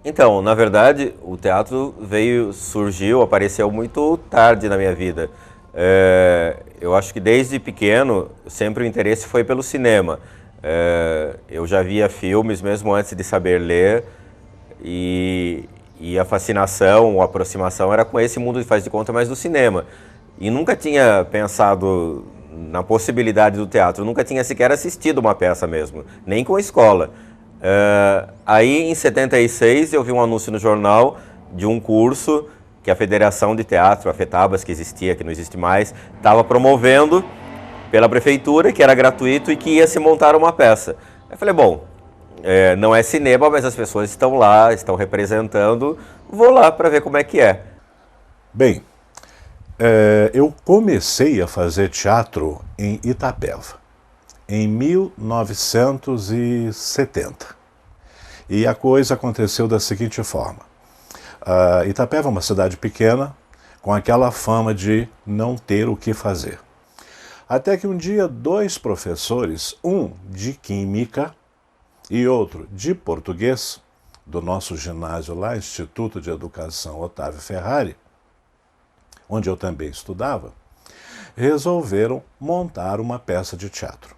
Então, na verdade, o teatro surgiu, apareceu muito tarde na minha vida. Eu acho que desde pequeno, sempre o interesse foi pelo cinema. Eu já via filmes mesmo antes de saber ler e a fascinação, a aproximação era com esse mundo de faz de conta, mas do cinema. E nunca tinha pensado na possibilidade do teatro, nunca tinha sequer assistido uma peça mesmo, nem com a escola. Aí em 76 eu vi um anúncio no jornal de um curso que a Federação de Teatro, a FETABAS, que existia, que não existe mais, estava promovendo pela prefeitura, que era gratuito e que ia se montar uma peça. Eu falei, bom, não é cinema, mas as pessoas estão lá, estão representando, vou lá para ver como é que é. Bem, eu comecei a fazer teatro em Itapeva, em 1970. E a coisa aconteceu da seguinte forma. Itapeva é uma cidade pequena, com aquela fama de não ter o que fazer. Até que um dia, dois professores, um de Química e outro de Português, do nosso ginásio lá, Instituto de Educação Otávio Ferrari, onde eu também estudava, resolveram montar uma peça de teatro.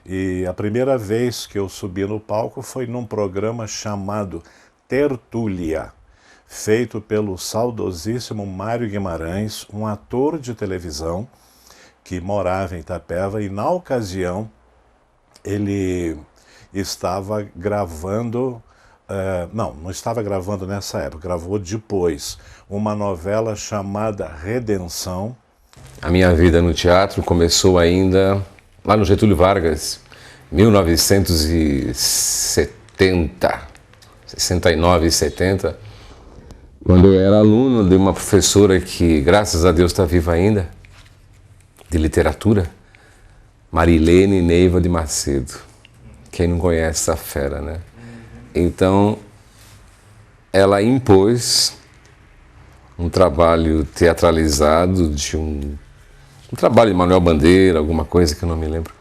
E a primeira vez que eu subi no palco foi num programa chamado Tertúlia, feito pelo saudosíssimo Mário Guimarães, um ator de televisão que morava em Itapeva, e na ocasião ele estava gravando, não estava gravando nessa época, gravou depois, uma novela chamada Redenção. A minha vida no teatro começou ainda lá no Getúlio Vargas, 1970, 69 e 70, quando eu era aluno de uma professora que, graças a Deus, está viva ainda, de literatura, Marilene Neiva de Macedo. Quem não conhece essa fera, né? Então, ela impôs um trabalho teatralizado de um trabalho de Manuel Bandeira, alguma coisa que eu não me lembro.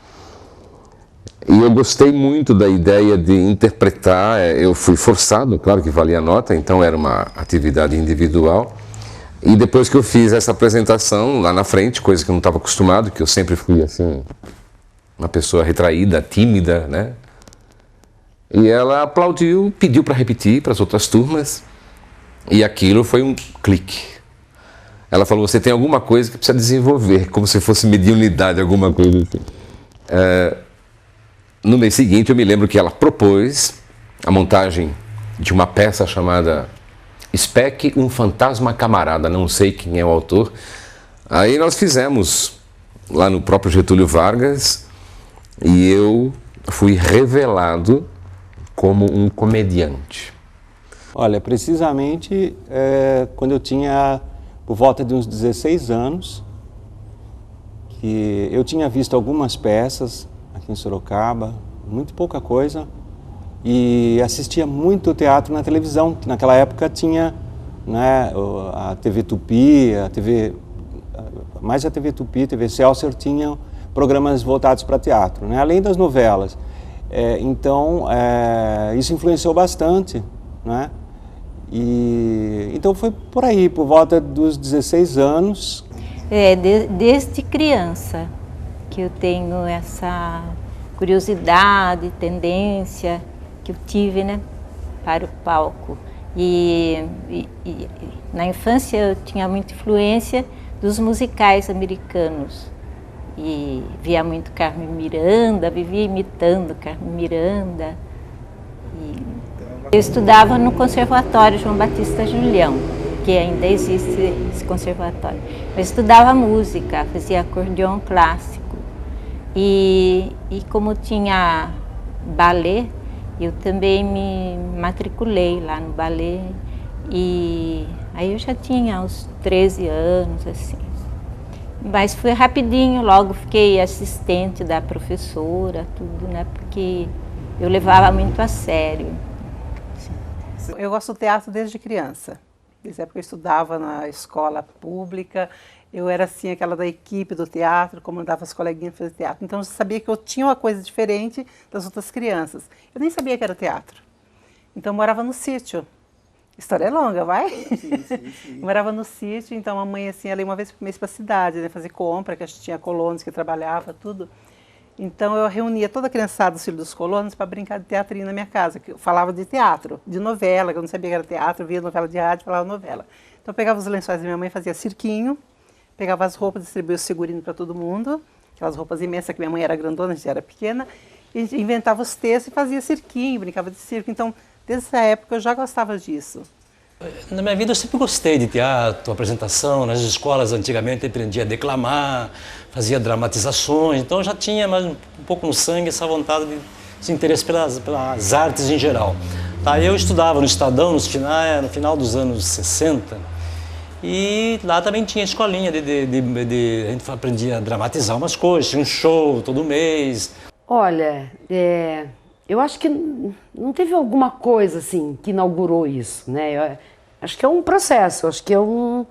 E eu gostei muito da ideia de interpretar, eu fui forçado, claro que valia a nota, então era uma atividade individual. E depois que eu fiz essa apresentação lá na frente, coisa que eu não estava acostumado, que eu sempre fui assim, uma pessoa retraída, tímida, né? E ela aplaudiu, pediu para repetir para as outras turmas, e aquilo foi um clique. Ela falou, você tem alguma coisa que precisa desenvolver, como se fosse mediunidade, alguma coisa assim. No mês seguinte, eu me lembro que ela propôs a montagem de uma peça chamada Spec, um fantasma camarada, não sei quem é o autor. Aí nós fizemos lá no próprio Getúlio Vargas e eu fui revelado como um comediante. Olha, precisamente quando eu tinha por volta de uns 16 anos, que eu tinha visto algumas peças aqui em Sorocaba, muito pouca coisa, e assistia muito teatro na televisão, que naquela época tinha, né, a TV Tupi, mais a TV Tupi, a TV Excelsior, tinham programas voltados para teatro, né, além das novelas. Então, isso influenciou bastante, né? Então foi por aí, por volta dos 16 anos. Desde criança que eu tenho essa curiosidade, tendência que eu tive, né, para o palco. E na infância eu tinha muita influência dos musicais americanos. E via muito Carmen Miranda, vivia imitando Carmen Miranda. Eu estudava no Conservatório João Batista Julião, que ainda existe esse conservatório. Eu estudava música, fazia acordeon clássico. E como tinha balé, eu também me matriculei lá no balé. E aí eu já tinha uns 13 anos, assim. Mas foi rapidinho, logo fiquei assistente da professora, tudo, né? Porque eu levava muito a sério. Eu gosto do teatro desde criança. Desde a época que eu estudava na escola pública, eu era assim, aquela da equipe do teatro, comandava as coleguinhas a fazer teatro. Então eu sabia que eu tinha uma coisa diferente das outras crianças. Eu nem sabia que era teatro. Então eu morava no sítio. História é longa, vai? Sim. Eu morava no sítio, então a mãe, assim, ela ia uma vez por mês para a cidade, né, fazer compra, que a gente tinha colonos que trabalhava, tudo. Então eu reunia toda a criançada dos filhos dos colonos para brincar de teatrinho na minha casa, que eu falava de teatro, de novela, que eu não sabia que era teatro, via novela de rádio, falava novela. Então eu pegava os lençóis da minha mãe, fazia cirquinho, pegava as roupas, distribuía os figurinos para todo mundo, aquelas roupas imensas, que minha mãe era grandona, a gente era pequena, e inventava os textos e fazia cirquinho, brincava de circo. Então, desde essa época eu já gostava disso. Na minha vida eu sempre gostei de teatro, apresentação. Nas escolas antigamente eu aprendi a declamar, fazia dramatizações, então eu já tinha mais um pouco no sangue essa vontade, esse interesse pelas artes em geral. Tá, eu estudava no Estadão no final dos anos 60 e lá também tinha escolinha, a gente aprendia a dramatizar umas coisas, tinha um show todo mês. Olha, eu acho que não teve alguma coisa assim que inaugurou isso, né? Eu acho que é um processo, acho que é um...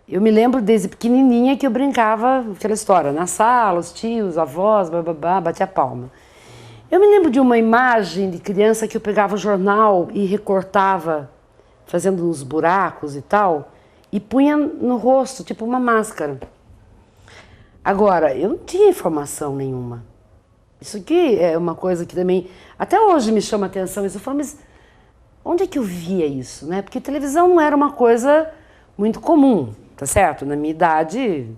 Eu me lembro desde pequenininha que eu brincava aquela história, na sala, os tios, avós, bababá, batia palma. Eu me lembro de uma imagem de criança que eu pegava o jornal e recortava, fazendo uns buracos e tal, e punha no rosto, tipo uma máscara. Agora, eu não tinha informação nenhuma. Isso aqui é uma coisa que também, até hoje me chama a atenção. Eu falo, mas onde é que eu via isso, né? Porque televisão não era uma coisa muito comum, tá certo? Na minha idade,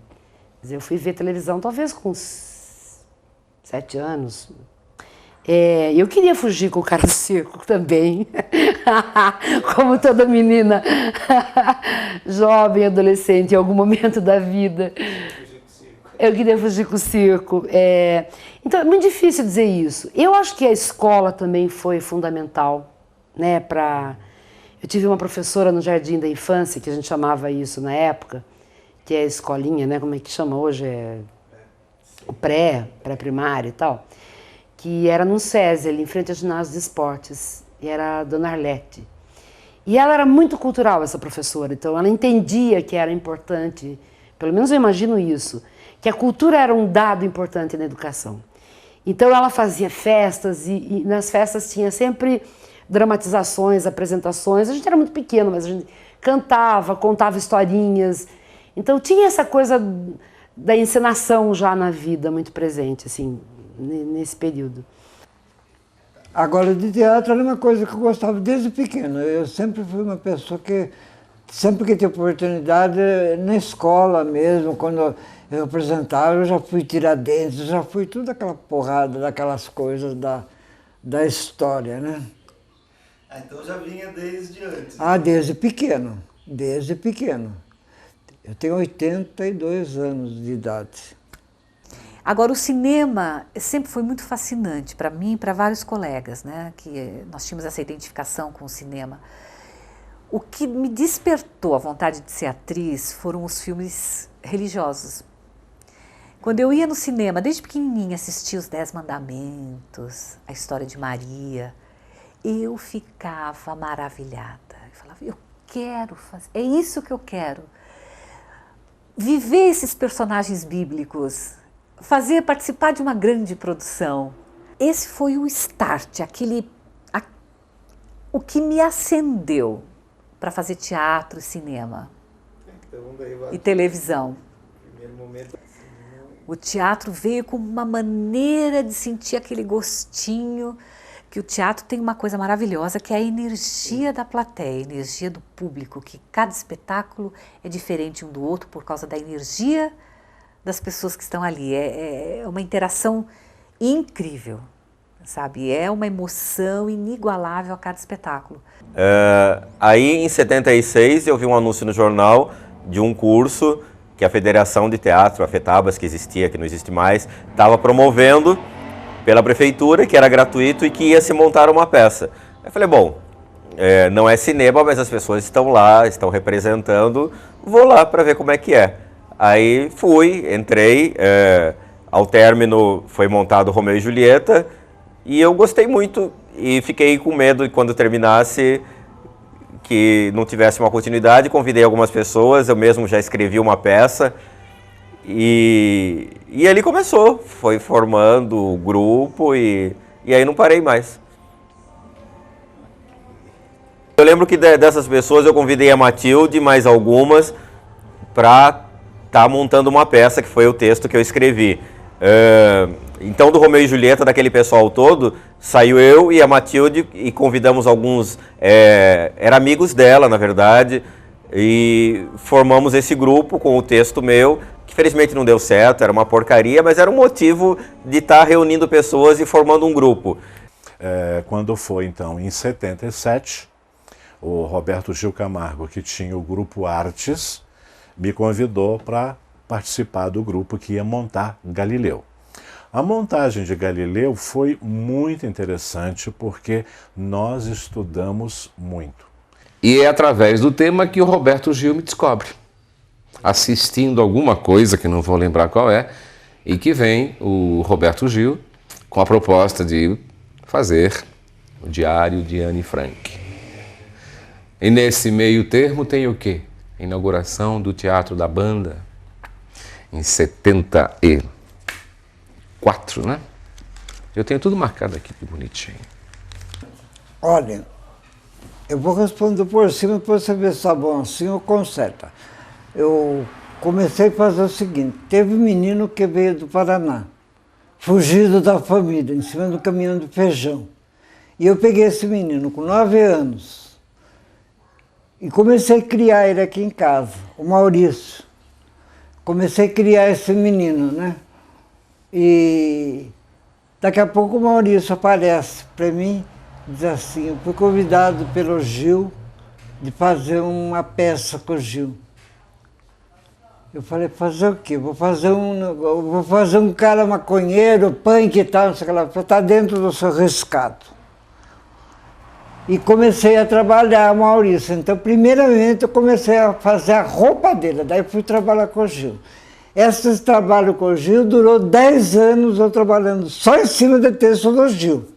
eu fui ver televisão talvez com 7 anos. Eu queria fugir com o cara do circo também, como toda menina jovem, adolescente, em algum momento da vida. Eu queria fugir com o circo. Então, é muito difícil dizer isso. Eu acho que a escola também foi fundamental, né, Eu tive uma professora no Jardim da Infância, que a gente chamava isso na época, que é a escolinha, né, como é que chama hoje? O pré-primário e tal, que era no SESI, ali em frente ao ginásio de esportes, e era a Dona Arlete. E ela era muito cultural, essa professora, então ela entendia que era importante, pelo menos eu imagino isso, que a cultura era um dado importante na educação. Então ela fazia festas e nas festas tinha sempre dramatizações, apresentações. A gente era muito pequeno, mas a gente cantava, contava historinhas. Então tinha essa coisa da encenação já na vida muito presente, assim, nesse período. Agora, de teatro era uma coisa que eu gostava desde pequeno. Eu sempre fui uma pessoa que, sempre que tinha oportunidade, na escola mesmo, quando eu apresentava, eu já fui Tiradentes, já fui tudo aquela porrada daquelas coisas da história, né? Então já vinha desde antes. Desde pequeno, desde pequeno. Eu tenho 82 anos de idade. Agora, o cinema sempre foi muito fascinante para mim e para vários colegas, né? Que nós tínhamos essa identificação com o cinema. O que me despertou a vontade de ser atriz foram os filmes religiosos. Quando eu ia no cinema, desde pequenininha, assistia os 10 Mandamentos, a história de Maria, eu ficava maravilhada. Eu falava, eu quero fazer, é isso que eu quero. Viver esses personagens bíblicos, participar de uma grande produção. Esse foi o start, o que me acendeu para fazer teatro, cinema e televisão. O teatro veio como uma maneira de sentir aquele gostinho, que o teatro tem uma coisa maravilhosa, que é a energia da plateia, a energia do público, que cada espetáculo é diferente um do outro por causa da energia das pessoas que estão ali. É uma interação incrível, sabe? É uma emoção inigualável a cada espetáculo. Aí, em 76, eu vi um anúncio no jornal de um curso que a Federação de Teatro, a FETABAS, que existia, que não existe mais, estava promovendo pela prefeitura, que era gratuito e que ia se montar uma peça. Eu falei, bom, não é cinema, mas as pessoas estão lá, estão representando, vou lá para ver como é que é. Aí fui, entrei, ao término foi montado Romeu e Julieta, e eu gostei muito e fiquei com medo de quando terminasse que não tivesse uma continuidade. Convidei algumas pessoas, eu mesmo já escrevi uma peça e ali começou, foi formando o grupo e aí não parei mais. Eu lembro que dessas pessoas eu convidei a Matilde e mais algumas para estar montando uma peça, que foi o texto que eu escrevi. Então, do Romeu e Julieta, daquele pessoal todo, saiu eu e a Matilde e convidamos alguns, eram amigos dela, na verdade, e formamos esse grupo com o texto meu, que felizmente não deu certo, era uma porcaria, mas era um motivo de estar reunindo pessoas e formando um grupo. Quando foi, então, em 77, o Roberto Gil Camargo, que tinha o Grupo Artes, me convidou para participar do grupo que ia montar Galileu. A montagem de Galileu foi muito interessante porque nós estudamos muito. E é através do tema que o Roberto Gil me descobre, assistindo alguma coisa, que não vou lembrar qual é, e que vem o Roberto Gil com a proposta de fazer o Diário de Anne Frank. E nesse meio termo tem o quê? A inauguração do Teatro da Banda, em 74, né? Eu tenho tudo marcado aqui, que bonitinho. Olha, eu vou responder por cima, depois você vê se está bom assim ou conserta. Eu comecei a fazer o seguinte, teve um menino que veio do Paraná, fugido da família, em cima do caminhão de feijão. E eu peguei esse menino com 9 anos e comecei a criar ele aqui em casa, o Maurício. Comecei a criar esse menino, né? E daqui a pouco o Maurício aparece para mim, diz assim, eu fui convidado pelo Gil de fazer uma peça com o Gil. Eu falei, fazer o quê? Vou fazer um cara maconheiro, punk e tal, não sei o que lá, está dentro do seu riscado. E comecei a trabalhar o Maurício. Então, primeiramente, eu comecei a fazer a roupa dele, daí fui trabalhar com o Gil. Esse trabalho com o Gil durou 10 anos eu trabalhando só em cima do texto do Gil.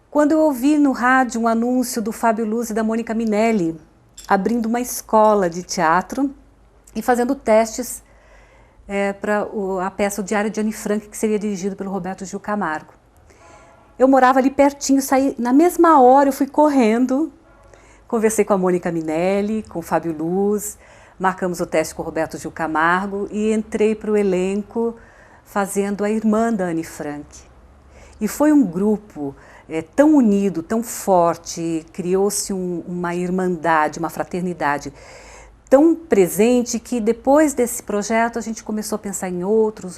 Quando eu ouvi no rádio um anúncio do Fábio Luz e da Mônica Minelli, abrindo uma escola de teatro e fazendo testes para a peça O Diário de Anne Frank, que seria dirigido pelo Roberto Gil Camargo. Eu morava ali pertinho, saí, na mesma hora eu fui correndo, conversei com a Mônica Minelli, com o Fábio Luz, marcamos o teste com o Roberto Gil Camargo e entrei para o elenco fazendo a irmã da Anne Frank. E foi um grupo tão unido, tão forte, criou-se uma irmandade, uma fraternidade tão presente que depois desse projeto a gente começou a pensar em outros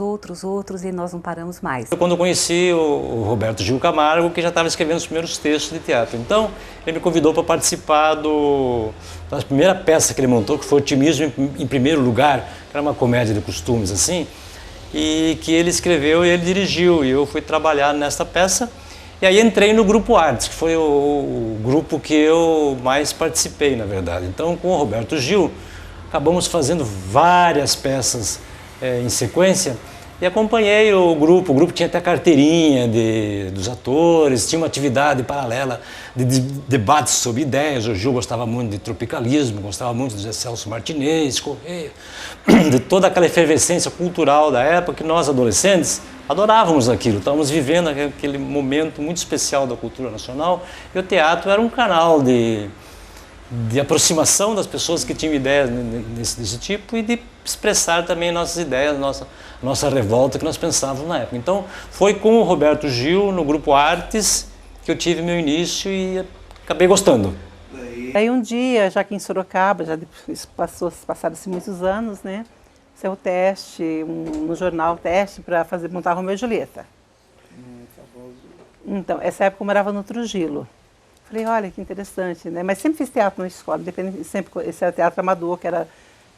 e nós não paramos mais. Quando eu conheci o Roberto Gil Camargo, que já estava escrevendo os primeiros textos de teatro, então ele me convidou para participar da primeira peça que ele montou, que foi Otimismo em Primeiro Lugar, que era uma comédia de costumes assim, e que ele escreveu e ele dirigiu, e eu fui trabalhar nessa peça. E aí entrei no Grupo Artes, que foi o grupo que eu mais participei, na verdade. Então, com o Roberto Gil, acabamos fazendo várias peças em sequência e acompanhei o grupo tinha até carteirinha dos atores, tinha uma atividade paralela de debates sobre ideias. O Gil gostava muito de tropicalismo, gostava muito de Celso Martinez, Correia, de toda aquela efervescência cultural da época que nós, adolescentes, adorávamos aquilo. Estávamos vivendo aquele momento muito especial da cultura nacional e o teatro era um canal de aproximação das pessoas que tinham ideias desse tipo e de expressar também nossas ideias, nossa revolta que nós pensávamos na época. Então, foi com o Roberto Gil, no Grupo Artes, que eu tive meu início e acabei gostando. Aí um dia, já aqui em Sorocaba, já passaram-se muitos anos, né? Saiu o teste, no jornal, teste para montar Romeu e Julieta. Então, essa época eu morava no Trujillo. Falei, olha que interessante, né? Mas sempre fiz teatro na escola, sempre esse era teatro amador, que era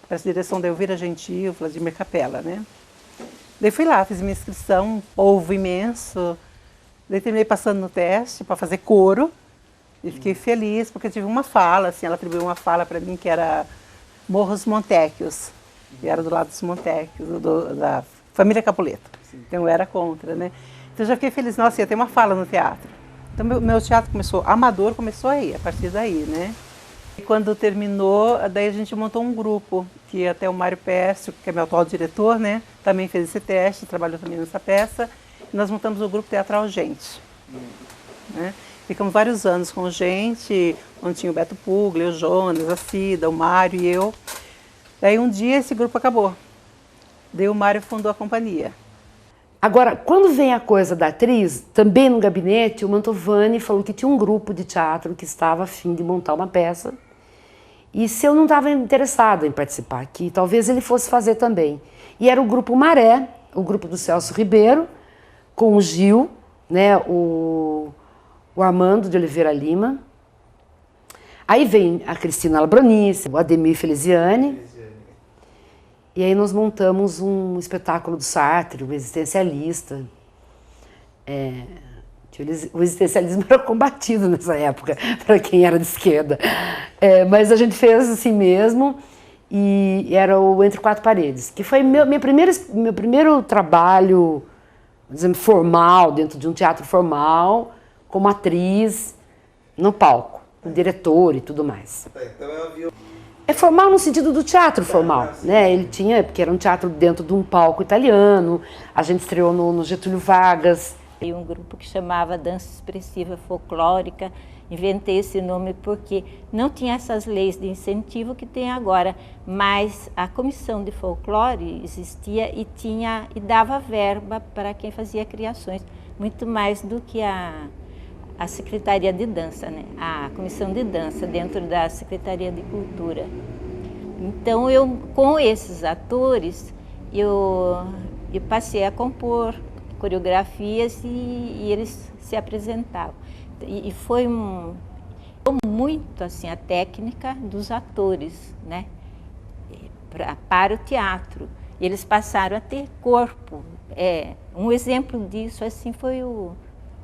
a direção da Elvira Gentil, Vladimir Capella, né? Daí fui lá, fiz minha inscrição, povo imenso. Daí terminei passando no teste para fazer coro e fiquei feliz porque tive uma fala, assim, ela atribuiu uma fala para mim que era Morros Montecchios, que era do lado dos Montecchios, da família Capuleto. Então eu era contra, né? Então eu já fiquei feliz, nossa, ia ter uma fala no teatro. Então, meu teatro amador começou aí, a partir daí, né? E quando terminou, daí a gente montou um grupo, que até o Mário Pércio, que é meu atual diretor, né? Também fez esse teste, trabalhou também nessa peça. E nós montamos o grupo Teatral Gente. Né? Ficamos vários anos com gente, onde tinha o Beto Puglia, o Jonas, a Cida, o Mário e eu. Daí um dia esse grupo acabou. Daí o Mário fundou a companhia. Agora, quando vem a coisa da atriz, também no gabinete, o Mantovani falou que tinha um grupo de teatro que estava a fim de montar uma peça. E se eu não estava interessada em participar, que talvez ele fosse fazer também. E era o grupo Maré, o grupo do Celso Ribeiro, com o Gil, né, o Armando de Oliveira Lima. Aí vem a Cristina Labronice, o Ademir Feliciani. E aí nós montamos um espetáculo do Sartre, o Existencialista. O existencialismo era combatido nessa época, para quem era de esquerda. Mas a gente fez assim mesmo, e era o Entre Quatro Paredes, que foi meu primeiro trabalho, dizendo, formal, dentro de um teatro formal, como atriz, no palco, com diretor e tudo mais. É formal no sentido do teatro formal, né? Ele tinha, porque era um teatro dentro de um palco italiano, a gente estreou no Getúlio Vargas. E um grupo que chamava Dança Expressiva Folclórica. Inventei esse nome porque não tinha essas leis de incentivo que tem agora, mas a comissão de folclore existia e dava verba para quem fazia criações, muito mais do que a Secretaria de Dança, né? A Comissão de Dança dentro da Secretaria de Cultura. Então, com esses atores, eu passei a compor coreografias e eles se apresentavam. E foi muito assim a técnica dos atores, né? Para o teatro. Eles passaram a ter corpo. Um exemplo disso assim foi o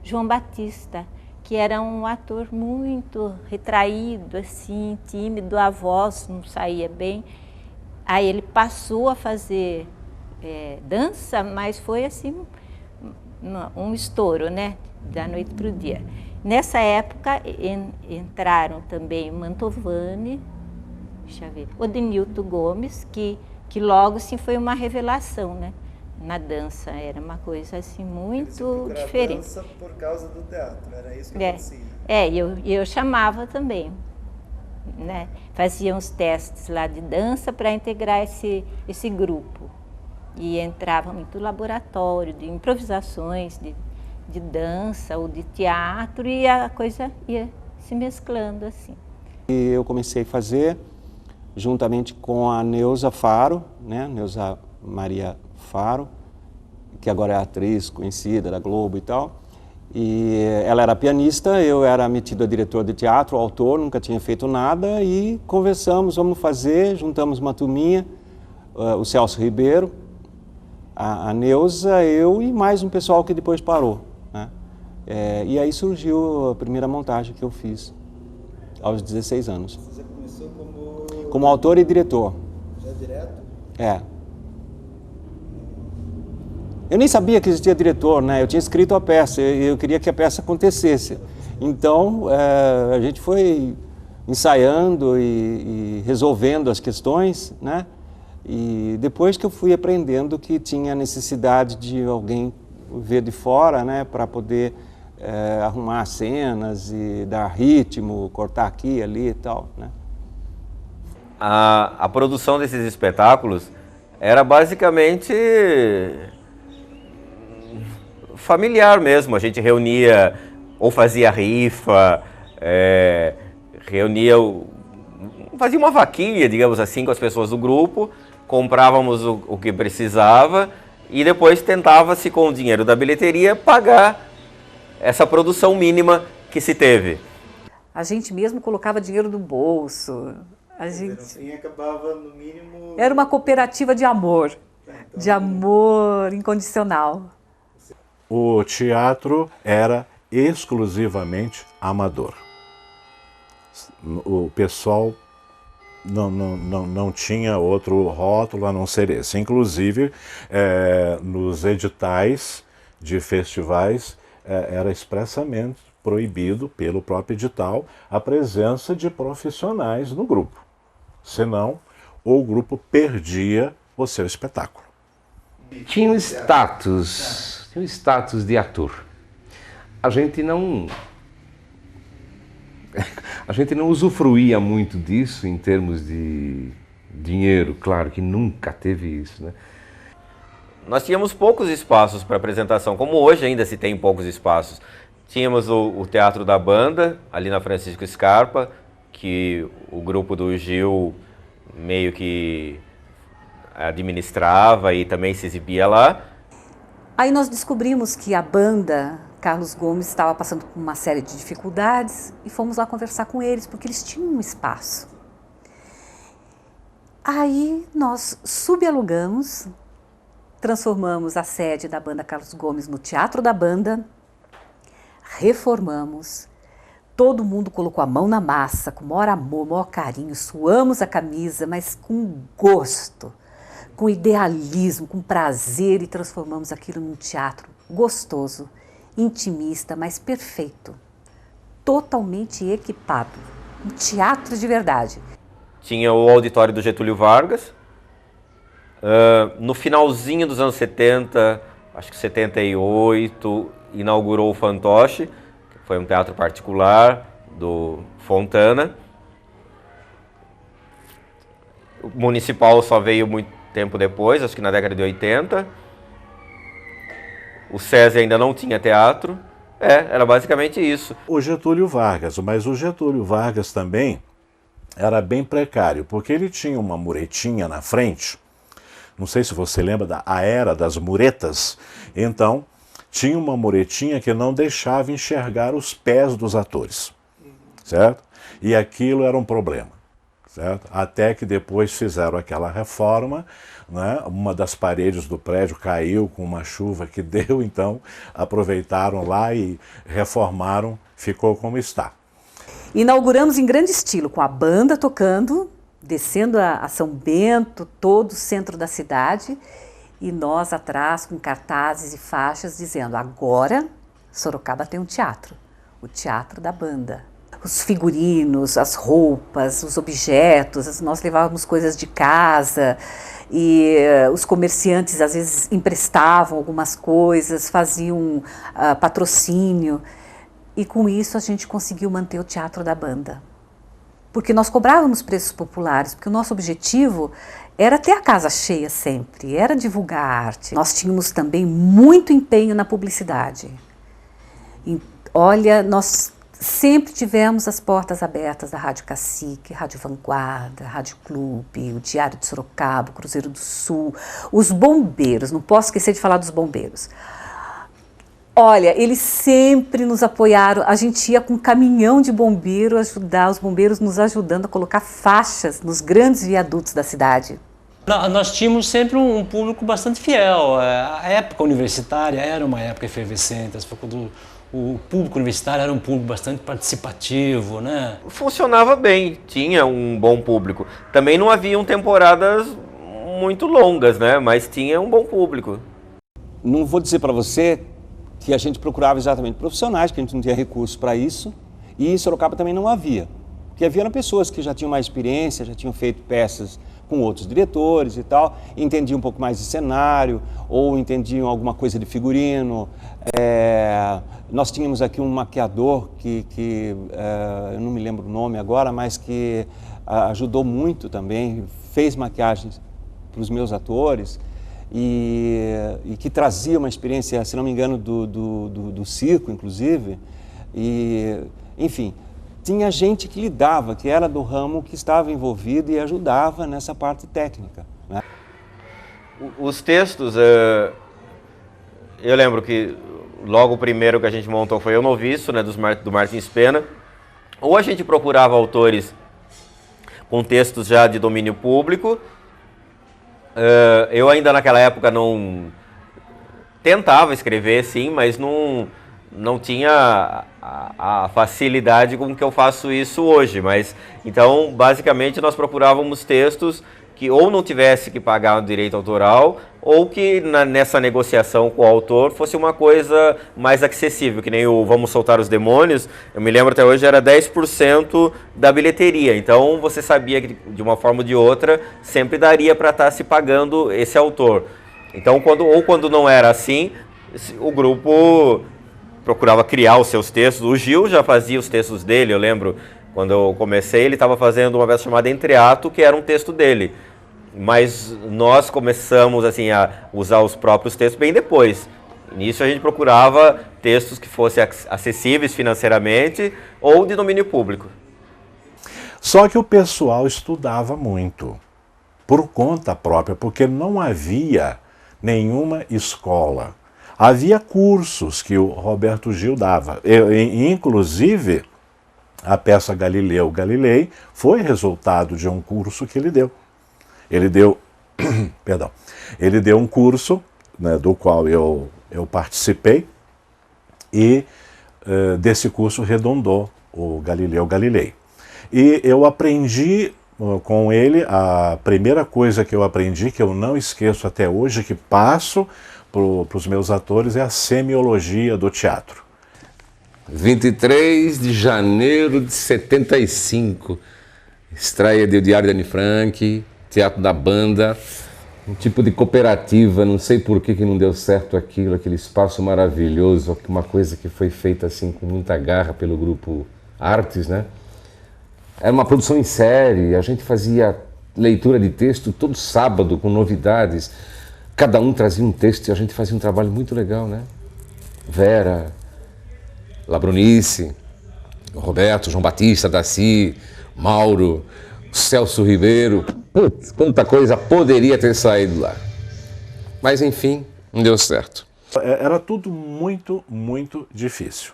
João Batista, que era um ator muito retraído, assim, tímido, a voz não saía bem. Aí ele passou a fazer dança, mas foi assim um estouro, né? Da noite para o dia. Nessa época entraram também o Mantovani, deixa eu ver, o Denilton Gomes, que logo assim foi uma revelação, né? Na dança, era uma coisa assim muito diferente. Dança por causa do teatro, era isso que acontecia. Eu chamava também, né? Fazia uns testes lá de dança para integrar esse grupo. E entrava muito laboratório de improvisações, de dança ou de teatro, e a coisa ia se mesclando assim. E eu comecei a fazer juntamente com a Neuza Faro, né? Neuza Maria Faro, que agora é atriz conhecida da Globo e tal. E ela era pianista, eu era metido a diretor de teatro, autor, nunca tinha feito nada, e conversamos, vamos fazer, juntamos uma turminha, o Celso Ribeiro, a Neuza, eu e mais um pessoal que depois parou, né? E aí surgiu a primeira montagem que eu fiz, aos 16 anos. Você começou como autor e diretor. Já direto? Eu nem sabia que existia diretor, né? Eu tinha escrito a peça, eu queria que a peça acontecesse. Então, a gente foi ensaiando e resolvendo as questões, né? E depois que eu fui aprendendo que tinha necessidade de alguém ver de fora, né? Para poder arrumar cenas e dar ritmo, cortar aqui, ali e tal, né? A produção desses espetáculos era basicamente familiar mesmo. A gente reunia ou fazia rifa, fazia uma vaquinha, digamos assim, com as pessoas do grupo, comprávamos o que precisava e depois tentava-se, com o dinheiro da bilheteria, pagar essa produção mínima que se teve. A gente mesmo colocava dinheiro no bolso. No fim acabava, no mínimo... Era uma cooperativa de amor, de amor incondicional. O teatro era exclusivamente amador. O pessoal não tinha outro rótulo a não ser esse. Inclusive, nos editais de festivais, era expressamente proibido pelo próprio edital a presença de profissionais no grupo. Senão, o grupo perdia o seu espetáculo. Tinha um status de ator. A gente não A gente não usufruía muito disso em termos de dinheiro, claro que nunca teve isso, né? Nós tínhamos poucos espaços para apresentação, como hoje ainda se tem poucos espaços. Tínhamos o Teatro da Banda, ali na Francisco Scarpa, que o grupo do Gil meio que administrava e também se exibia lá. Aí nós descobrimos que a banda Carlos Gomes estava passando por uma série de dificuldades e fomos lá conversar com eles, porque eles tinham um espaço. Aí nós subalugamos, transformamos a sede da banda Carlos Gomes no Teatro da Banda, reformamos, todo mundo colocou a mão na massa, com o maior amor, maior carinho, suamos a camisa, mas com gosto, com idealismo, com prazer, e transformamos aquilo num teatro gostoso, intimista, mas perfeito, totalmente equipado, um teatro de verdade. Tinha o auditório do Getúlio Vargas. No finalzinho dos anos 70, acho que 78, inaugurou o Fantoche, que foi um teatro particular do Fontana. O municipal só veio muito tempo depois, acho que na década de 80. O SESI ainda não tinha teatro. Era basicamente isso. O Getúlio Vargas, mas o Getúlio Vargas também era bem precário, porque ele tinha uma muretinha na frente. Não sei se você lembra da era das muretas. Então, tinha uma muretinha que não deixava enxergar os pés dos atores, certo? E aquilo era um problema, certo? Até que depois fizeram aquela reforma, né? Uma das paredes do prédio caiu com uma chuva que deu, então aproveitaram lá e reformaram, ficou como está. Inauguramos em grande estilo, com a banda tocando, descendo a São Bento, todo o centro da cidade, e nós atrás com cartazes e faixas dizendo: agora Sorocaba tem um teatro, o Teatro da Banda. Os figurinos, as roupas, os objetos, nós levávamos coisas de casa e os comerciantes às vezes emprestavam algumas coisas, faziam patrocínio, e com isso a gente conseguiu manter o Teatro da Banda. Porque nós cobrávamos preços populares, porque o nosso objetivo era ter a casa cheia sempre, era divulgar a arte. Nós tínhamos também muito empenho na publicidade. E, olha, nós sempre tivemos as portas abertas da Rádio Cacique, Rádio Vanguarda, Rádio Clube, o Diário de Sorocaba, o Cruzeiro do Sul, os bombeiros, não posso esquecer de falar dos bombeiros. Olha, eles sempre nos apoiaram, a gente ia com um caminhão de bombeiro ajudar, os bombeiros nos ajudando a colocar faixas nos grandes viadutos da cidade. Nós tínhamos sempre um público bastante fiel. A época universitária era uma época efervescente, o público universitário era um público bastante participativo, né? Funcionava bem, tinha um bom público. Também não haviam temporadas muito longas, né? Mas tinha um bom público. Não vou dizer para você que a gente procurava exatamente profissionais, que a gente não tinha recursos para isso, e em Sorocaba também não havia. Porque havia pessoas que já tinham mais experiência, já tinham feito peças com outros diretores e tal, entendiam um pouco mais de cenário, ou entendiam alguma coisa de figurino. Nós tínhamos aqui um maquiador que eu não me lembro o nome agora, mas que ajudou muito também, fez maquiagens para os meus atores, e que trazia uma experiência, se não me engano, do circo, inclusive. E, enfim, tinha gente que lidava, que era do ramo, que estava envolvido e ajudava nessa parte técnica, né? Os textos, eu lembro que logo o primeiro que a gente montou foi O Noviço, né, do Martins Pena. Ou a gente procurava autores com textos já de domínio público. Eu ainda naquela época não tentava escrever, sim, mas não tinha a facilidade com que eu faço isso hoje. Mas então, basicamente, nós procurávamos textos que ou não tivesse que pagar o direito autoral, ou que nessa negociação com o autor fosse uma coisa mais acessível, que nem o Vamos Soltar os Demônios. Eu me lembro até hoje, era 10% da bilheteria, então você sabia que de uma forma ou de outra sempre daria para estar se pagando esse autor. Então, quando não era assim, o grupo procurava criar os seus textos. O Gil já fazia os textos dele, eu lembro, quando eu comecei, ele estava fazendo uma peça chamada Entreato, que era um texto dele. Mas nós começamos assim, a usar os próprios textos bem depois. Nisso a gente procurava textos que fossem acessíveis financeiramente ou de domínio público. Só que o pessoal estudava muito, por conta própria, porque não havia nenhuma escola. Havia cursos que o Roberto Gil dava. Inclusive, a peça Galileu Galilei foi resultado de um curso que ele deu. Ele deu, perdão, ele deu um curso, né, do qual eu participei, e desse curso redondou o Galileu Galilei. E eu aprendi com ele, a primeira coisa que eu aprendi, que eu não esqueço até hoje, que passo para os meus atores, é a semiologia do teatro. 23 de janeiro de 75, estreia do Diário da Anne Frank, Teatro da Banda, um tipo de cooperativa, não sei por que não deu certo aquilo, aquele espaço maravilhoso, uma coisa que foi feita assim com muita garra pelo grupo Artes, né? Era uma produção em série, a gente fazia leitura de texto todo sábado com novidades, cada um trazia um texto e a gente fazia um trabalho muito legal, né? Vera, Labrunice, Roberto, João Batista, Daci, Mauro, Celso Ribeiro, putz, quanta coisa poderia ter saído lá. Mas enfim, não deu certo. Era tudo muito, muito difícil,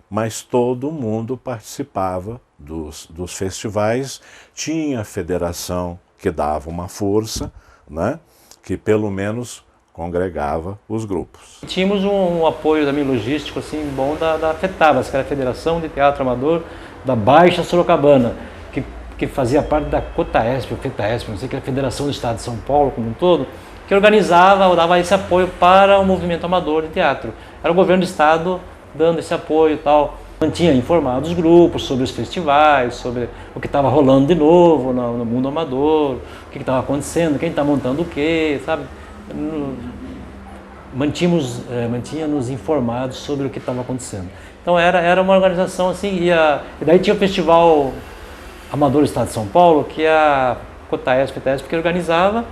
mas todo mundo participava dos festivais, tinha a federação que dava uma força, né, que pelo menos congregava os grupos. Tínhamos um apoio também logístico assim, bom da FETABAS, que era a Federação de Teatro Amador da Baixa Sorocabana, que fazia parte da COTAESP, ou FETAESP, não sei, que é a Federação do Estado de São Paulo como um todo, que organizava ou dava esse apoio para o movimento amador de teatro. Era o governo do Estado dando esse apoio e tal. Mantinha informados os grupos sobre os festivais, sobre o que estava rolando de novo no mundo amador, o que estava acontecendo, quem está montando o quê, sabe? Mantinha-nos informados sobre o que estava acontecendo. Então era uma organização assim, e daí tinha o Festival Amador do Estado de São Paulo, que a COTAESP, FETAESP, que organizava,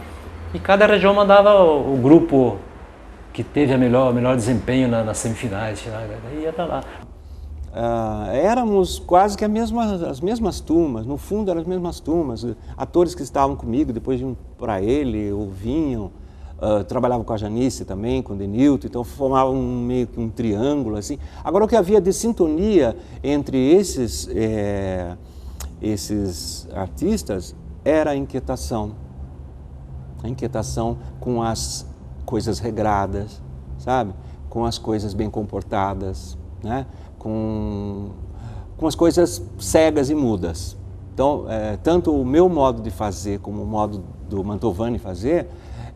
e cada região mandava o grupo que teve o melhor desempenho nas semifinais, daí ia para lá. Éramos quase que as mesmas turmas, no fundo eram as mesmas turmas, atores que estavam comigo, depois iam para ele, ou vinham, trabalhavam com a Janice também, com o Denilton, então formavam meio que um triângulo assim. Agora o que havia de sintonia entre esses artistas era a inquietação com as coisas regradas, sabe? Com as coisas bem comportadas, né? Com as coisas cegas e mudas. Então, tanto o meu modo de fazer como o modo do Mantovani fazer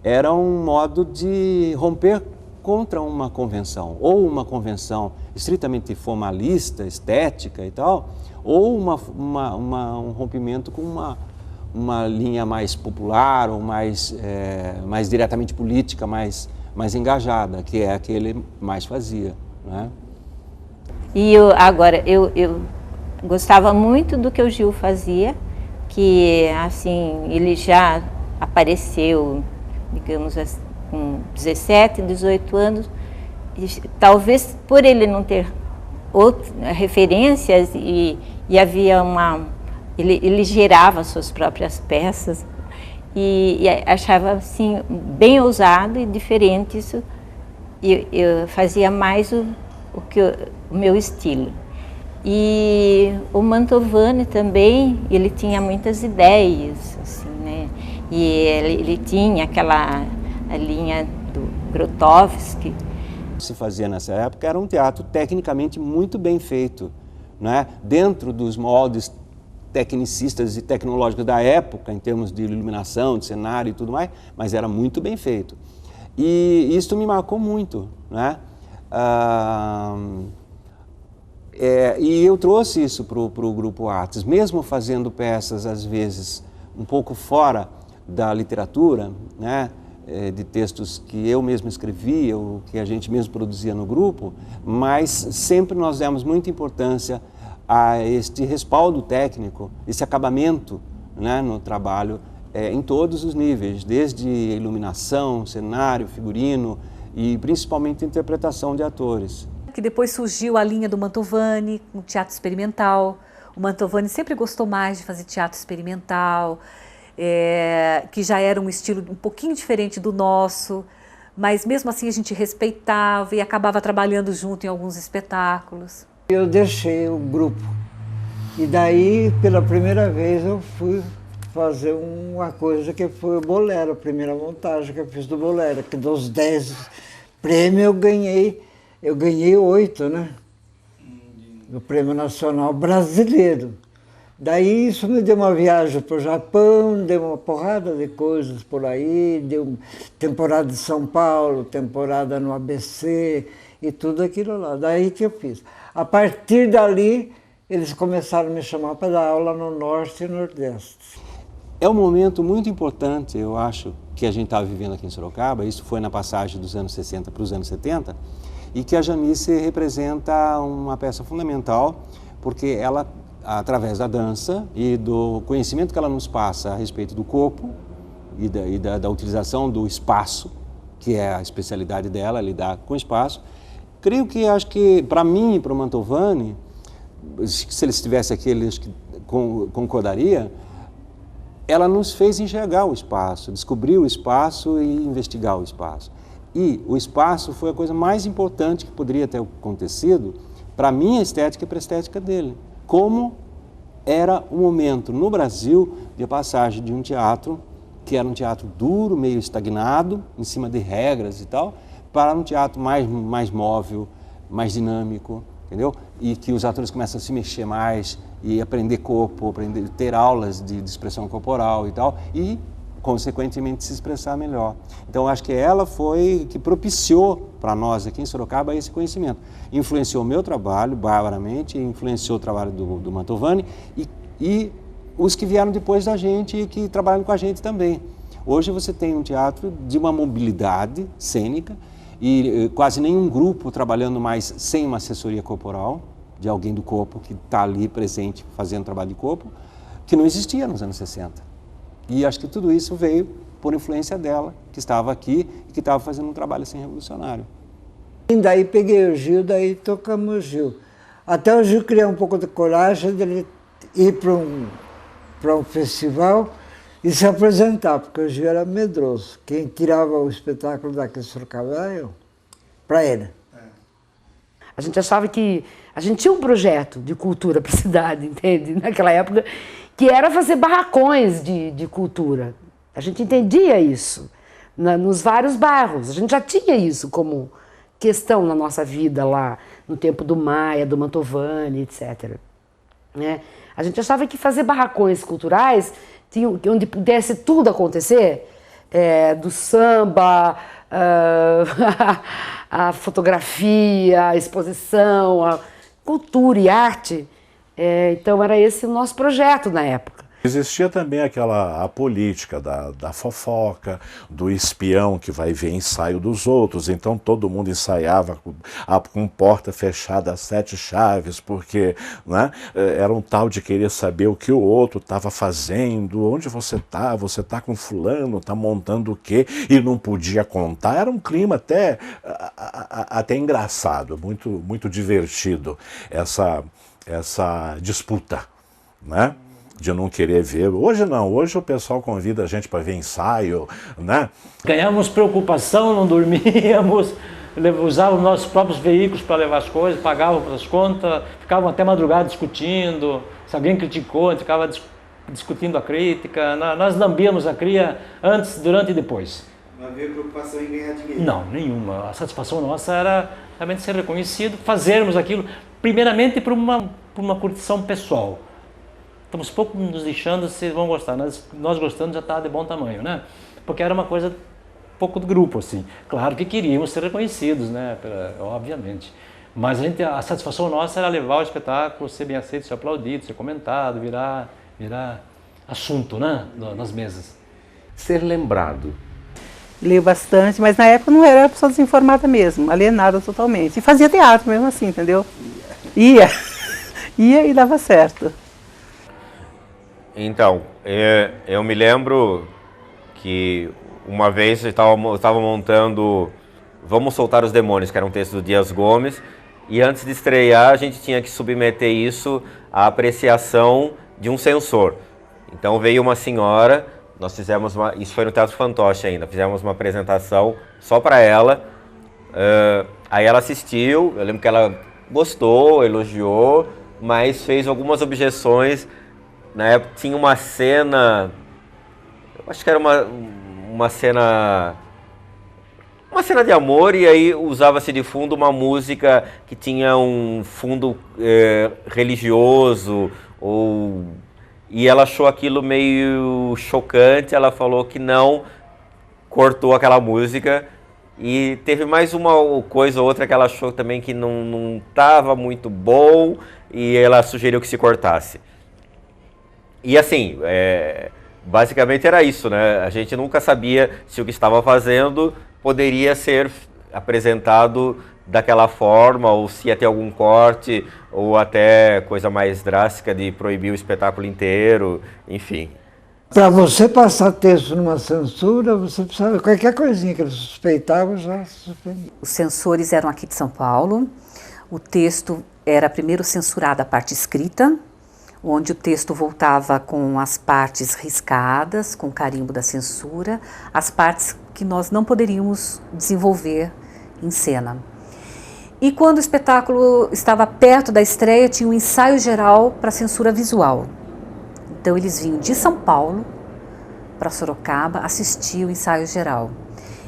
era um modo de romper contra uma convenção, ou uma convenção estritamente formalista, estética e tal, ou um rompimento com uma linha mais popular ou mais diretamente política, mais engajada, que é a que ele mais fazia, né? E eu gostava muito do que o Gil fazia, que assim, ele já apareceu, digamos assim, com 17, 18 anos, e talvez por ele não ter referências e havia ele gerava suas próprias peças e achava assim bem ousado e diferente isso, e eu fazia mais o meu estilo. E o Mantovani também, ele tinha muitas ideias, assim, né? E ele tinha a linha do Grotowski. O que se fazia nessa época era um teatro tecnicamente muito bem feito, né? Dentro dos moldes tecnicistas e tecnológicos da época, em termos de iluminação, de cenário e tudo mais, mas era muito bem feito. E isso me marcou muito, né? E eu trouxe isso para o Grupo Artes, mesmo fazendo peças, às vezes, um pouco fora da literatura, né? de textos que eu mesmo escrevia, ou que a gente mesmo produzia no grupo, mas sempre nós demos muita importância a este respaldo técnico, esse acabamento, né, no trabalho, em todos os níveis, desde iluminação, cenário, figurino e principalmente interpretação de atores. Que depois surgiu a linha do Mantovani, o teatro experimental. O Mantovani sempre gostou mais de fazer teatro experimental, que já era um estilo um pouquinho diferente do nosso, mas mesmo assim a gente respeitava e acabava trabalhando junto em alguns espetáculos. Eu deixei o grupo e daí, pela primeira vez, eu fui fazer uma coisa que foi o Bolero, a primeira montagem que eu fiz do Bolero, que dos 10 prêmios eu ganhei 8, né? Do Prêmio Nacional Brasileiro. Daí isso me deu uma viagem para o Japão, deu uma porrada de coisas por aí, deu temporada de São Paulo, temporada no ABC e tudo aquilo lá. Daí que eu fiz. A partir dali, eles começaram a me chamar para dar aula no Norte e Nordeste. É um momento muito importante, eu acho, que a gente está vivendo aqui em Sorocaba. Isso foi na passagem dos anos 60 para os anos 70, e que a Janice representa uma peça fundamental, porque ela, através da dança e do conhecimento que ela nos passa a respeito do corpo e da utilização do espaço, que é a especialidade dela, lidar com o espaço, creio que, acho que, para mim e para o Mantovani, se ele estivesse aqui, ele concordaria, ela nos fez enxergar o espaço, descobrir o espaço e investigar o espaço. E o espaço foi a coisa mais importante que poderia ter acontecido para a minha estética e para a estética dele. Como era o momento no Brasil de passagem de um teatro, que era um teatro duro, meio estagnado, em cima de regras e tal, para um teatro mais móvel, mais dinâmico, entendeu? E que os atores começam a se mexer mais e aprender corpo, ter aulas de expressão corporal e tal, e, consequentemente, se expressar melhor. Então, acho que ela foi que propiciou para nós aqui em Sorocaba esse conhecimento. Influenciou o meu trabalho, barbaramente, influenciou o trabalho do Mantovani e os que vieram depois da gente e que trabalham com a gente também. Hoje você tem um teatro de uma mobilidade cênica e quase nenhum grupo trabalhando mais sem uma assessoria corporal, de alguém do corpo que está ali presente fazendo trabalho de corpo, que não existia nos anos 60. E acho que tudo isso veio por influência dela, que estava aqui e que estava fazendo um trabalho assim revolucionário. E daí peguei o Gil, daí tocamos o Gil. Até o Gil criou um pouco de coragem de ele ir para um festival e se apresentar, porque o Gil era medroso. Quem tirava o espetáculo daqui de Sorocaba era eu, para ele. A gente achava que a gente tinha um projeto de cultura para a cidade, entende? Naquela época, que era fazer barracões de cultura. A gente entendia isso nos vários bairros. A gente já tinha isso como questão na nossa vida lá, no tempo do Maia, do Mantovani, etc. Né? A gente achava que fazer barracões culturais, onde pudesse tudo acontecer, do samba, a fotografia, a exposição, a cultura e arte. Então era esse o nosso projeto na época. Existia também a política da fofoca, do espião que vai ver ensaio dos outros, então todo mundo ensaiava com porta fechada, 7 chaves, porque, né, era um tal de querer saber o que o outro estava fazendo, onde você está com fulano, está montando o quê, e não podia contar. Era um clima até engraçado, muito divertido, essa disputa, né? De não querer ver. Hoje não, hoje o pessoal convida a gente para ver ensaio, né? Ganhávamos preocupação, não dormíamos, usávamos nossos próprios veículos para levar as coisas, pagávamos as contas, ficavam até madrugada discutindo, se alguém criticou, a gente ficava discutindo a crítica, nós lambíamos a cria antes, durante e depois. Não havia preocupação em ganhar dinheiro? Não, nenhuma. A satisfação nossa era realmente ser reconhecido, fazermos aquilo, primeiramente por uma curtição pessoal. Estamos pouco nos deixando se vão gostar. Nós gostando já está de bom tamanho, né? Porque era uma coisa pouco do grupo, assim. Claro que queríamos ser reconhecidos, né? Obviamente. Mas a satisfação nossa era levar o espetáculo, ser bem aceito, ser aplaudido, ser comentado, virar assunto, né? Nas mesas. Ser lembrado. leio bastante, mas na época não era pessoa desinformada mesmo, alienada totalmente. E fazia teatro mesmo assim, entendeu? Ia e dava certo. Então, eu me lembro que uma vez eu estava montando Vamos Soltar os Demônios, que era um texto do Dias Gomes, e antes de estrear a gente tinha que submeter isso à apreciação de um censor. Então veio uma senhora, nós fizemos isso foi no Teatro Fantoche ainda, fizemos uma apresentação só para ela, aí ela assistiu, eu lembro que ela gostou, elogiou, mas fez algumas objeções. Na época tinha uma cena, eu acho que era uma cena de amor, e aí usava-se de fundo uma música que tinha um fundo religioso, e ela achou aquilo meio chocante, ela falou que não, cortou aquela música, e teve mais uma coisa ou outra que ela achou também que não estava muito bom, e ela sugeriu que se cortasse. E assim, basicamente era isso, né? A gente nunca sabia se o que estava fazendo poderia ser apresentado daquela forma, ou se ia ter algum corte, ou até coisa mais drástica de proibir o espetáculo inteiro, enfim. Para você passar texto numa censura, você precisava, qualquer coisinha que eles suspeitavam já suspendia. Os censores eram aqui de São Paulo, o texto era primeiro censurado a parte escrita, onde o texto voltava com as partes riscadas, com carimbo da censura, as partes que nós não poderíamos desenvolver em cena. E quando o espetáculo estava perto da estreia, tinha um ensaio geral para censura visual. Então eles vinham de São Paulo para Sorocaba assistir o ensaio geral.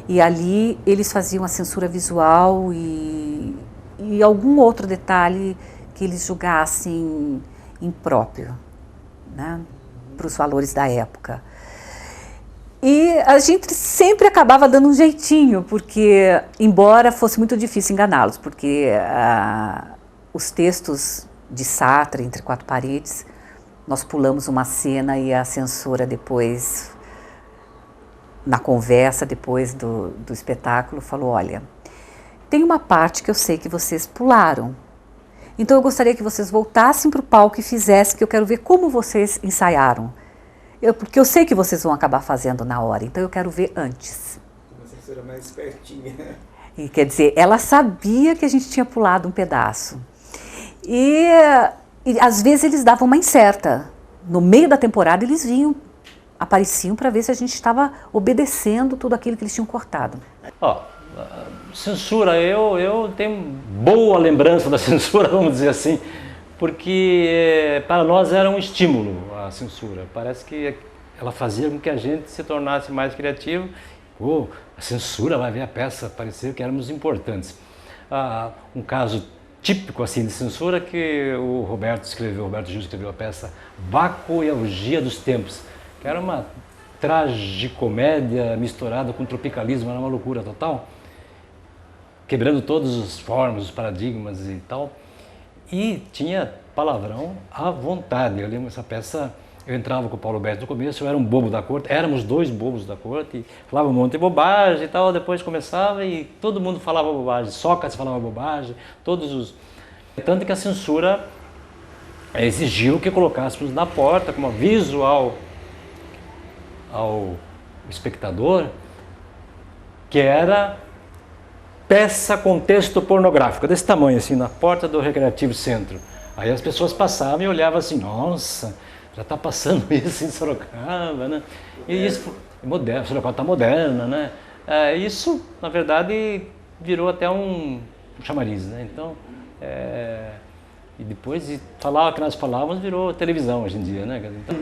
E ali eles faziam a censura visual e algum outro detalhe que eles julgassem impróprio, né, para os valores da época. E a gente sempre acabava dando um jeitinho, porque, embora fosse muito difícil enganá-los, porque os textos de Sartre, Entre Quatro Paredes, nós pulamos uma cena e a censora depois, na conversa depois do espetáculo, falou, olha, tem uma parte que eu sei que vocês pularam, então eu gostaria que vocês voltassem para o palco e fizessem, que eu quero ver como vocês ensaiaram. Porque eu sei que vocês vão acabar fazendo na hora, então eu quero ver antes. Uma censura mais espertinha. E, quer dizer, ela sabia que a gente tinha pulado um pedaço. E às vezes eles davam uma incerta. No meio da temporada eles vinham, apareciam para ver se a gente estava obedecendo tudo aquilo que eles tinham cortado. Censura, eu tenho boa lembrança da censura, vamos dizer assim, porque para nós era um estímulo a censura. Parece que ela fazia com que a gente se tornasse mais criativo. A censura vai ver a peça, parecia que éramos importantes. Um caso típico assim de censura que o Roberto Gil escreveu a peça Vácuo e Algia dos Tempos, que era uma tragicomédia misturada com tropicalismo, era uma loucura total, quebrando todas as formas, os paradigmas e tal, e tinha palavrão à vontade. Eu lembro essa peça, eu entrava com o Paulo Berto no começo, eu era um bobo da corte, éramos dois bobos da corte, falava um monte de bobagem e tal, depois começava e todo mundo falava bobagem, Sócrates falava bobagem, Tanto que a censura exigiu que colocássemos na porta, como aviso ao espectador, que era peça com texto pornográfico, desse tamanho, assim, na porta do Recreativo Centro. Aí as pessoas passavam e olhavam assim, nossa, já está passando isso em Sorocaba, né? E isso, moderno, Sorocaba está moderna, né? Isso, na verdade, virou até um chamariz, né? Então, e depois de falar o que nós falávamos, virou televisão hoje em dia, né? Então,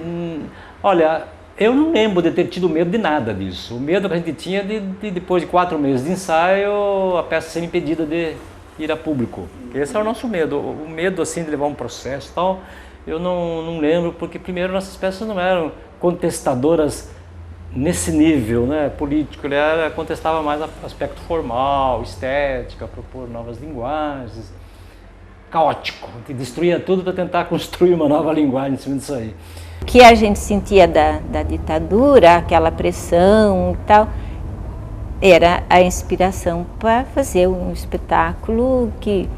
olha, eu não lembro de ter tido medo de nada disso. O medo que a gente tinha de depois de 4 meses de ensaio, a peça ser impedida de ir a público. Esse era o nosso medo. O medo, assim, de levar um processo e tal, eu não lembro, porque primeiro nossas peças não eram contestadoras nesse nível, né, político. Ele contestava mais aspecto formal, estética, propor novas linguagens. Caótico, que destruía tudo para tentar construir uma nova linguagem em cima disso aí. O que a gente sentia da ditadura, aquela pressão e tal, era a inspiração para fazer um espetáculo que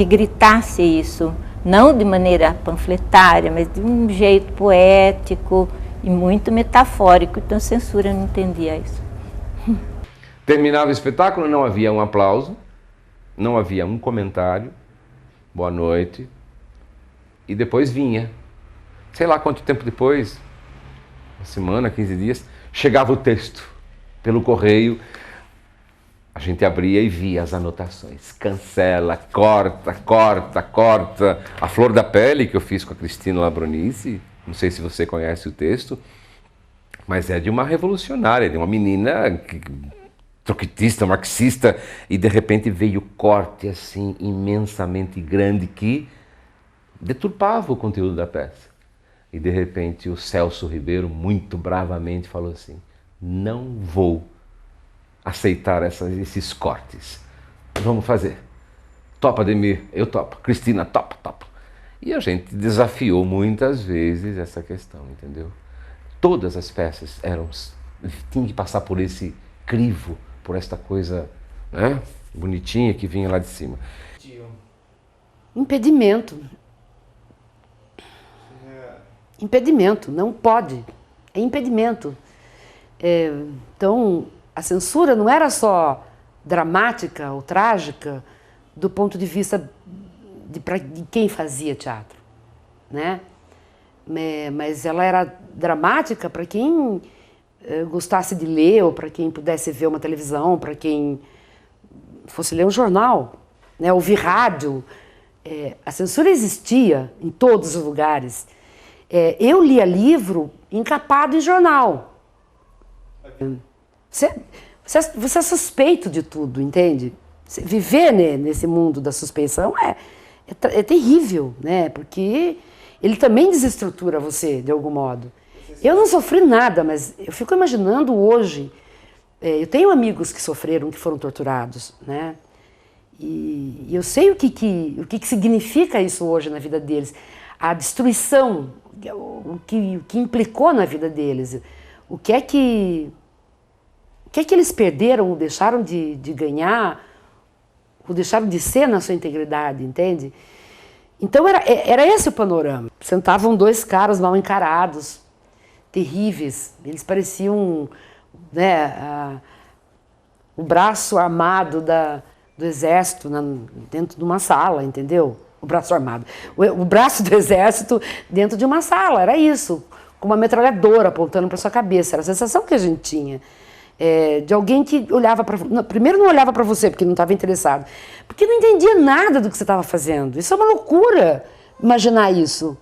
gritasse isso, não de maneira panfletária, mas de um jeito poético e muito metafórico. Então a censura não entendia isso. Terminava o espetáculo, não havia um aplauso, não havia um comentário, boa noite, e depois vinha, sei lá quanto tempo depois, uma semana, 15 dias, chegava o texto pelo correio, a gente abria e via as anotações, cancela, corta, corta, corta. A Flor da Pele, que eu fiz com a Cristina Labronice, não sei se você conhece o texto, mas é de uma revolucionária, de uma menina troquetista, marxista, e de repente veio corte assim imensamente grande que deturpava o conteúdo da peça. E de repente o Celso Ribeiro, muito bravamente, falou assim: não vou aceitar esses cortes. Vamos fazer. Topa, Ademir? Eu topo. Cristina, topa, topa. E a gente desafiou muitas vezes essa questão, entendeu? Todas as peças tinham que passar por esse crivo, por esta coisa, né, bonitinha que vinha lá de cima. Impedimento. Impedimento, não pode. É impedimento. Então, a censura não era só dramática ou trágica do ponto de vista de quem fazia teatro, né? Mas ela era dramática para quem gostasse de ler, ou para quem pudesse ver uma televisão, para quem fosse ler um jornal, né? Ouvir rádio. A censura existia em todos os lugares. Eu lia livro encapado em jornal. Você é suspeito de tudo, entende? Viver, né, nesse mundo da suspeição é terrível, né? Porque ele também desestrutura você, de algum modo. Eu não sofri nada, mas eu fico imaginando hoje. Eu tenho amigos que sofreram, que foram torturados, né? E eu sei o que significa isso hoje na vida deles. A destruição, o que implicou na vida deles. O que é que eles perderam, ou deixaram de ganhar, ou deixaram de ser na sua integridade, entende? Então era esse o panorama. Sentavam dois caras mal encarados, terríveis. Eles pareciam, né, o braço armado do exército dentro de uma sala, entendeu? O braço armado. O braço do exército dentro de uma sala, era isso. Com uma metralhadora apontando para sua cabeça. Era a sensação que a gente tinha. De alguém que olhava para... Primeiro não olhava para você porque não estava interessado. Porque não entendia nada do que você estava fazendo. Isso é uma loucura, imaginar isso.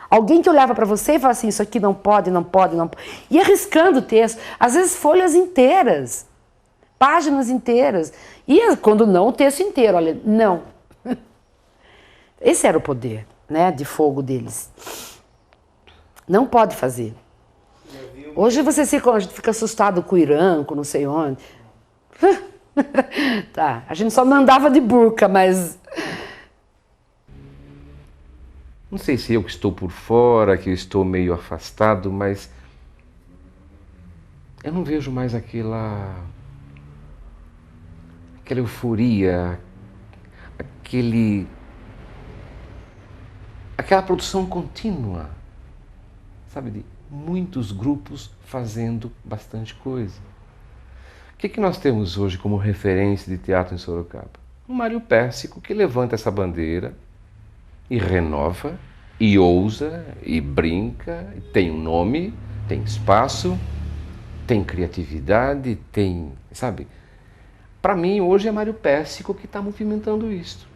Alguém que olhava para você e falava assim, isso aqui não pode, não pode, não pode. E arriscando o texto. Às vezes folhas inteiras. Páginas inteiras. E quando não, o texto inteiro. Olha, não. Esse era o poder, né, de fogo deles. Não pode fazer. Hoje a gente fica assustado com o Irã, com não sei onde. Tá, a gente só não andava de burca, mas... Não sei se eu que estou por fora, que eu estou meio afastado, mas eu não vejo mais aquela euforia, aquela produção contínua, sabe, de muitos grupos fazendo bastante coisa. O que nós temos hoje como referência de teatro em Sorocaba? O Mário Pérsico, que levanta essa bandeira e renova, e ousa, e brinca, e tem um nome, tem espaço, tem criatividade, tem, sabe? Para mim, hoje é Mário Pérsico que está movimentando isso.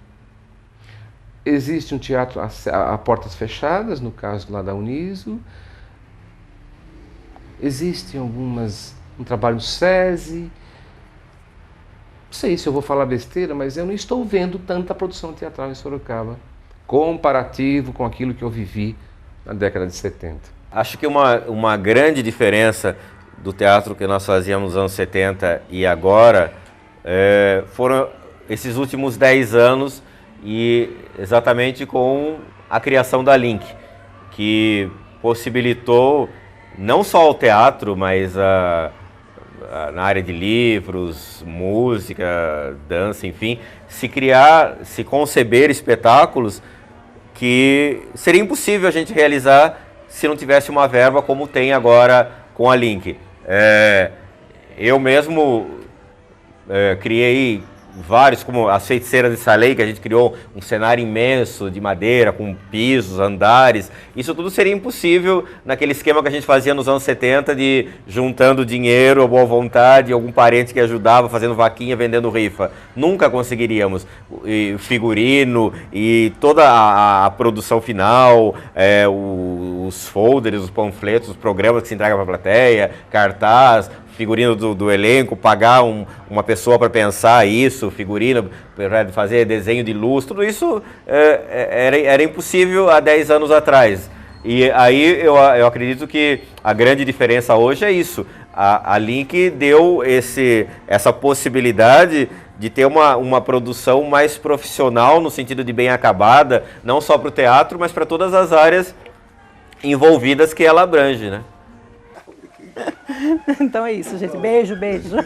Existe um teatro a portas fechadas, no caso lá da Uniso. Existem um trabalho do SESI. Não sei se eu vou falar besteira, mas eu não estou vendo tanta produção teatral em Sorocaba, comparativo com aquilo que eu vivi na década de 70. Acho que uma grande diferença do teatro que nós fazíamos nos anos 70 e agora foram esses últimos 10 anos, e exatamente com a criação da Link, que possibilitou não só o teatro, mas na área de livros, música, dança, enfim, se conceber espetáculos que seria impossível a gente realizar se não tivesse uma verba como tem agora com a Link. Eu mesmo criei vários, como As Feiticeiras de Salem, que a gente criou um cenário imenso de madeira, com pisos, andares. Isso tudo seria impossível naquele esquema que a gente fazia nos anos 70, de juntando dinheiro, a boa vontade, algum parente que ajudava, fazendo vaquinha, vendendo rifa. Nunca conseguiríamos. E figurino e toda a produção final, os folders, os panfletos, os programas que se entregam para a plateia, cartaz, figurino do elenco, pagar uma pessoa para pensar isso, figurino, para fazer desenho de luz, tudo isso era impossível há 10 anos atrás. E aí eu acredito que a grande diferença hoje é isso. A Link deu essa possibilidade de ter uma produção mais profissional, no sentido de bem acabada, não só para o teatro, mas para todas as áreas envolvidas que ela abrange, né? Então é isso, gente. Beijo, beijo.